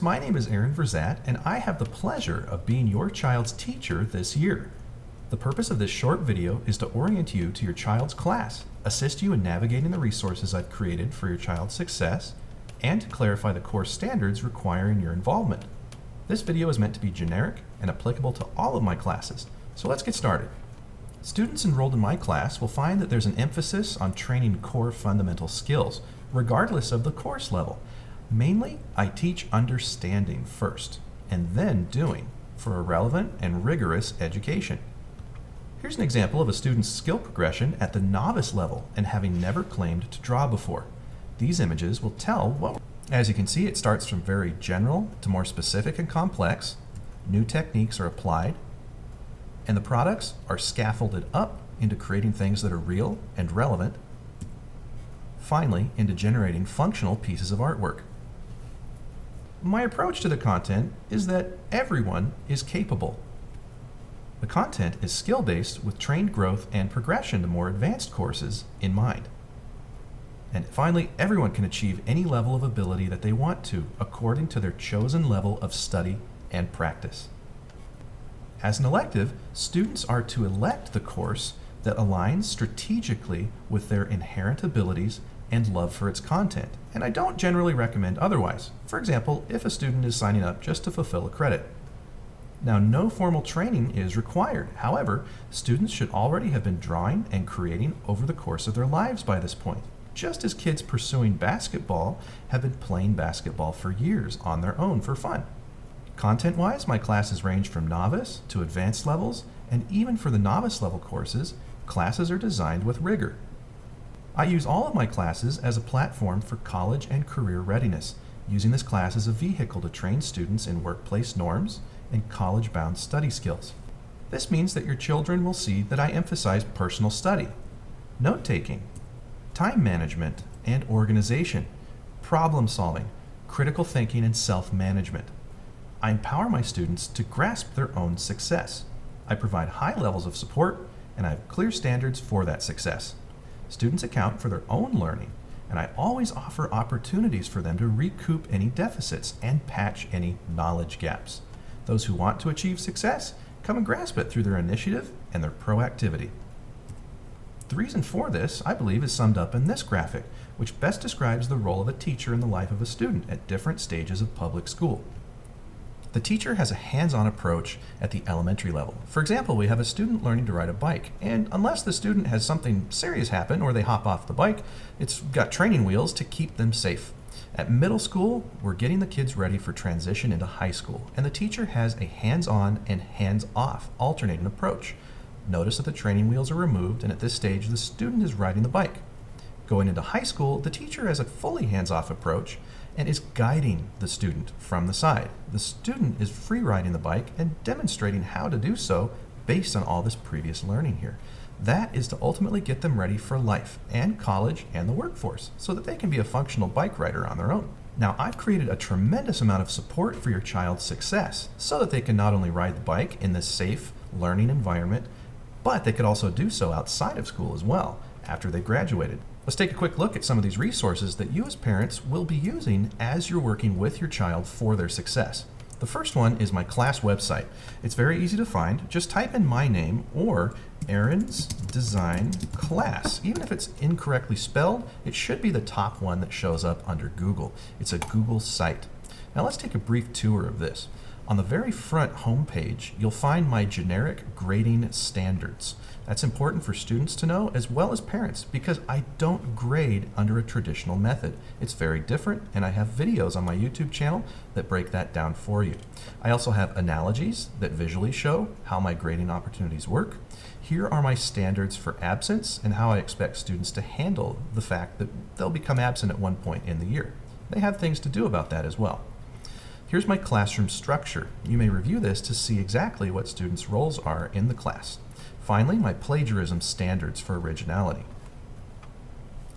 My name is Aaron Verzat, and I have the pleasure of being your child's teacher this year. The purpose of this short video is to orient you to your child's class, assist you in navigating the resources I've created for your child's success, and to clarify the course standards requiring your involvement. This video is meant to be generic and applicable to all of my classes, so let's get started. Students enrolled in my class will find that there's an emphasis on training core fundamental skills, regardless of the course level. Mainly, I teach understanding first, and then doing, for a relevant and rigorous education. Here's an example of a student's skill progression at the novice level and having never claimed to draw before. These images will tell what. As you can see, it starts from very general to more specific and complex. New techniques are applied, and the products are scaffolded up into creating things that are real and relevant, finally into generating functional pieces of artwork. My approach to the content is that everyone is capable. The content is skill-based with trained growth and progression to more advanced courses in mind. And finally, everyone can achieve any level of ability that they want to, according to their chosen level of study and practice. As an elective, students are to elect the course that aligns strategically with their inherent abilities and love for its content, and I don't generally recommend otherwise. For example, if a student is signing up just to fulfill a credit. Now, no formal training is required. However, students should already have been drawing and creating over the course of their lives by this point, just as kids pursuing basketball have been playing basketball for years on their own for fun. Content-wise, my classes range from novice to advanced levels, and even for the novice level courses, classes are designed with rigor. I use all of my classes as a platform for college and career readiness, using this class as a vehicle to train students in workplace norms and college-bound study skills. This means that your children will see that I emphasize personal study, note-taking, time management and organization, problem solving, critical thinking, and self-management. I empower my students to grasp their own success. I provide high levels of support, and I have clear standards for that success. Students account for their own learning, and I always offer opportunities for them to recoup any deficits and patch any knowledge gaps. Those who want to achieve success come and grasp it through their initiative and their proactivity. The reason for this, I believe, is summed up in this graphic, which best describes the role of a teacher in the life of a student at different stages of public school. The teacher has a hands-on approach at the elementary level. For example, we have a student learning to ride a bike, and unless the student has something serious happen or they hop off the bike, it's got training wheels to keep them safe. At middle school, we're getting the kids ready for transition into high school, and the teacher has a hands-on and hands-off alternating approach. Notice that the training wheels are removed, and at this stage, the student is riding the bike. Going into high school, the teacher has a fully hands-off approach and is guiding the student from the side. The student is free riding the bike and demonstrating how to do so based on all this previous learning here. That is to ultimately get them ready for life and college and the workforce so that they can be a functional bike rider on their own. Now, I've created a tremendous amount of support for your child's success so that they can not only ride the bike in this safe learning environment, but they could also do so outside of school as well after they graduated. Let's take a quick look at some of these resources that you as parents will be using as you're working with your child for their success. The first one is my class website. It's very easy to find. Just type in my name or Aaron's Design Class. Even if it's incorrectly spelled, it should be the top one that shows up under Google. It's a Google site. Now let's take a brief tour of this. On the very front homepage, you'll find my generic grading standards. That's important for students to know as well as parents because I don't grade under a traditional method. It's very different, and I have videos on my YouTube channel that break that down for you. I also have analogies that visually show how my grading opportunities work. Here are my standards for absence and how I expect students to handle the fact that they'll become absent at one point in the year. They have things to do about that as well. Here's my classroom structure. You may review this to see exactly what students' roles are in the class. Finally, my plagiarism standards for originality.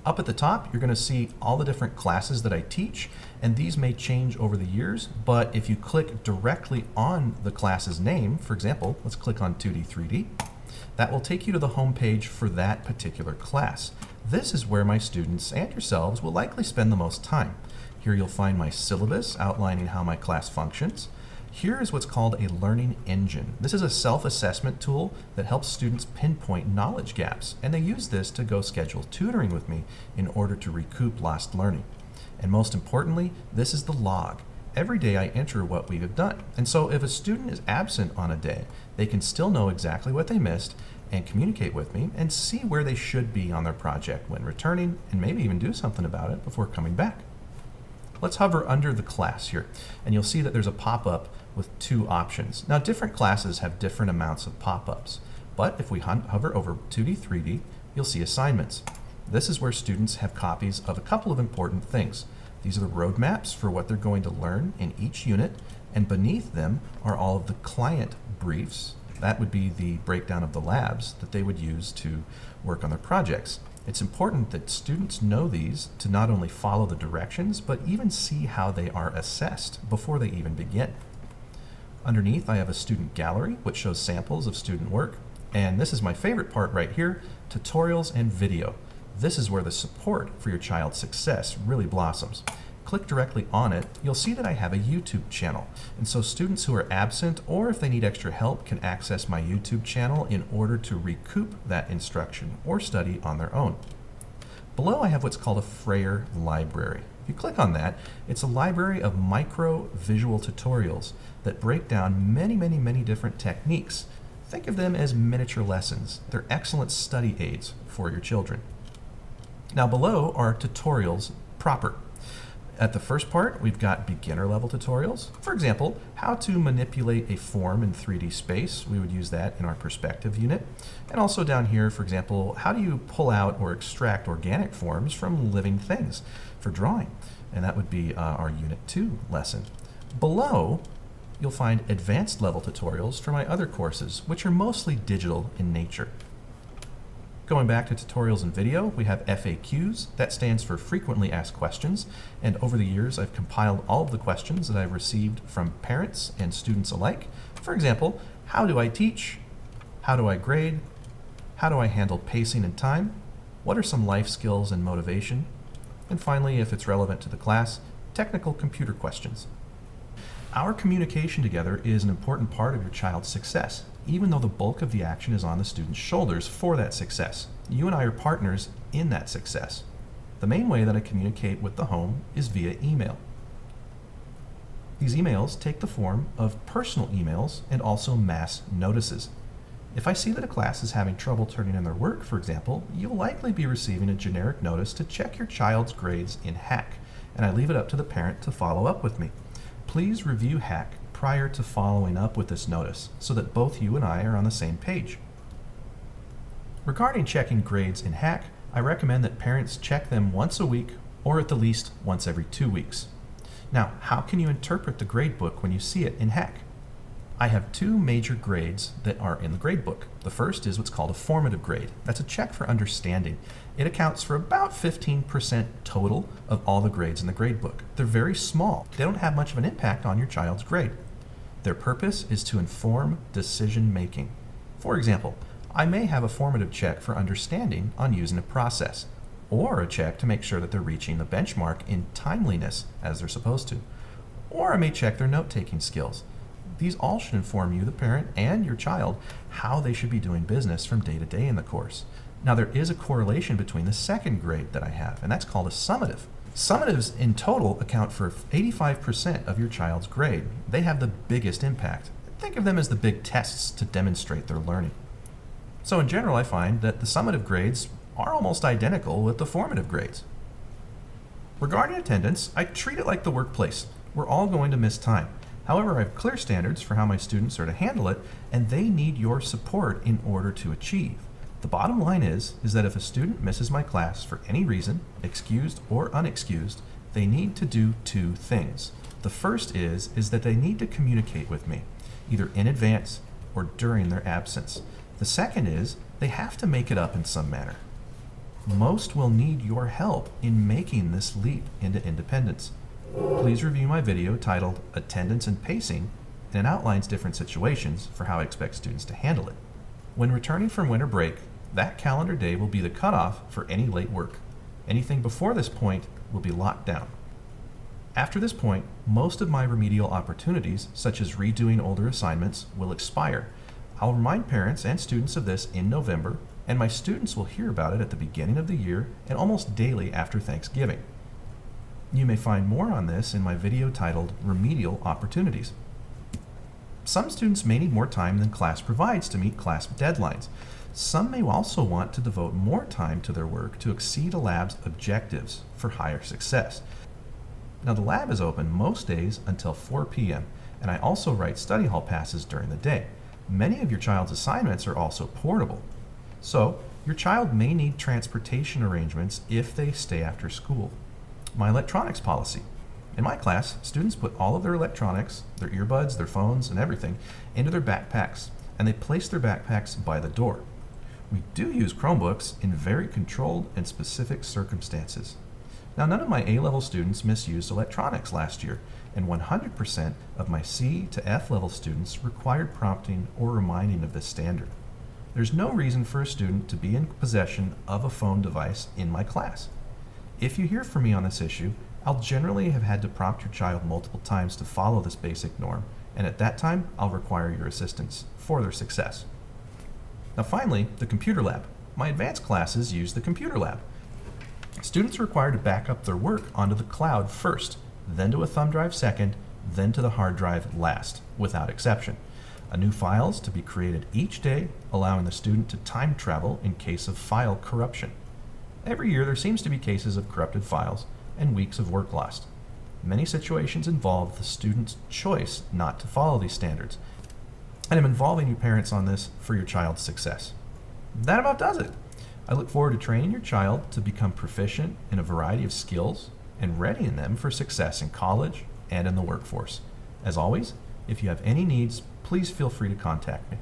Up at the top, you're going to see all the different classes that I teach, and these may change over the years, but if you click directly on the class's name, for example, let's click on 2D, 3D, that will take you to the home page for that particular class. This is where my students and yourselves will likely spend the most time. Here you'll find my syllabus outlining how my class functions. Here is what's called a learning engine. This is a self-assessment tool that helps students pinpoint knowledge gaps, and they use this to go schedule tutoring with me in order to recoup lost learning. And most importantly, this is the log. Every day I enter what we have done. And so if a student is absent on a day, they can still know exactly what they missed and communicate with me and see where they should be on their project when returning, and maybe even do something about it before coming back. Let's hover under the class here, and you'll see that there's a pop-up with two options. Now, different classes have different amounts of pop-ups, but if we hover over 2D, 3D, you'll see assignments. This is where students have copies of a couple of important things. These are the roadmaps for what they're going to learn in each unit, and beneath them are all of the client briefs. That would be the breakdown of the labs that they would use to work on their projects. It's important that students know these to not only follow the directions, but even see how they are assessed before they even begin. Underneath, I have a student gallery, which shows samples of student work. And this is my favorite part right here, tutorials and video. This is where the support for your child's success really blossoms. Click directly on it, you'll see that I have a YouTube channel. And so students who are absent, or if they need extra help, can access my YouTube channel in order to recoup that instruction or study on their own. Below, I have what's called a Frayer library. If you click on that, it's a library of micro visual tutorials that break down many different techniques. Think of them as miniature lessons. They're excellent study aids for your children. Now below are tutorials proper. At the first part, we've got beginner level tutorials. For example, how to manipulate a form in 3D space. We would use that in our perspective unit. And also down here, for example, how do you pull out or extract organic forms from living things for drawing? And that would be our Unit 2 lesson. Below, you'll find advanced level tutorials for my other courses, which are mostly digital in nature. Going back to tutorials and video, we have FAQs. That stands for frequently asked questions. And over the years, I've compiled all of the questions that I've received from parents and students alike. For example, how do I teach? How do I grade? How do I handle pacing and time? What are some life skills and motivation? And finally, if it's relevant to the class, technical computer questions. Our communication together is an important part of your child's success, even though the bulk of the action is on the student's shoulders for that success. You and I are partners in that success. The main way that I communicate with the home is via email. These emails take the form of personal emails and also mass notices. If I see that a class is having trouble turning in their work, for example, you'll likely be receiving a generic notice to check your child's grades in Hack, and I leave it up to the parent to follow up with me. Please review Hack prior to following up with this notice so that both you and I are on the same page. Regarding checking grades in Hack, I recommend that parents check them once a week or at the least once every 2 weeks. Now, how can you interpret the gradebook when you see it in Hack? I have two major grades that are in the gradebook. The first is what's called a formative grade. That's a check for understanding. It accounts for about 15% total of all the grades in the gradebook. They're very small. They don't have much of an impact on your child's grade. Their purpose is to inform decision making. For example, I may have a formative check for understanding on using a process, or a check to make sure that they're reaching the benchmark in timeliness as they're supposed to. Or I may check their note-taking skills. These all should inform you, the parent, and your child how they should be doing business from day to day in the course. Now, there is a correlation between the second grade that I have, and that's called a summative. Summatives in total account for 85% of your child's grade. They have the biggest impact. Think of them as the big tests to demonstrate their learning. So in general, I find that the summative grades are almost identical with the formative grades. Regarding attendance, I treat it like the workplace. We're all going to miss time. However, I have clear standards for how my students are to handle it, and they need your support in order to achieve. The bottom line is that if a student misses my class for any reason, excused or unexcused, they need to do two things. The first is that they need to communicate with me, either in advance or during their absence. The second is they have to make it up in some manner. Most will need your help in making this leap into independence. Please review my video titled Attendance and Pacing, and it outlines different situations for how I expect students to handle it. When returning from winter break, that calendar day will be the cutoff for any late work. Anything before this point will be locked down. After this point, most of my remedial opportunities, such as redoing older assignments, will expire. I'll remind parents and students of this in November, and my students will hear about it at the beginning of the year and almost daily after Thanksgiving. You may find more on this in my video titled Remedial Opportunities. Some students may need more time than class provides to meet class deadlines. Some may also want to devote more time to their work to exceed a lab's objectives for higher success. Now, the lab is open most days until 4 p.m., and I also write study hall passes during the day. Many of your child's assignments are also portable. So, your child may need transportation arrangements if they stay after school. My electronics policy. In my class, students put all of their electronics, their earbuds, their phones, and everything into their backpacks, and they place their backpacks by the door. We do use Chromebooks in very controlled and specific circumstances. Now, none of my A-level students misused electronics last year, and 100% of my C to F level students required prompting or reminding of this standard. There's no reason for a student to be in possession of a phone device in my class. If you hear from me on this issue, I'll generally have had to prompt your child multiple times to follow this basic norm, and at that time, I'll require your assistance for their success. Now finally, the computer lab. My advanced classes use the computer lab. Students are required to back up their work onto the cloud first, then to a thumb drive second, then to the hard drive last, without exception. New files to be created each day, allowing the student to time travel in case of file corruption. Every year there seems to be cases of corrupted files and weeks of work lost. Many situations involve the student's choice not to follow these standards, and I'm involving you parents on this for your child's success. That about does it. I look forward to training your child to become proficient in a variety of skills and readying them for success in college and in the workforce. As always, if you have any needs, please feel free to contact me.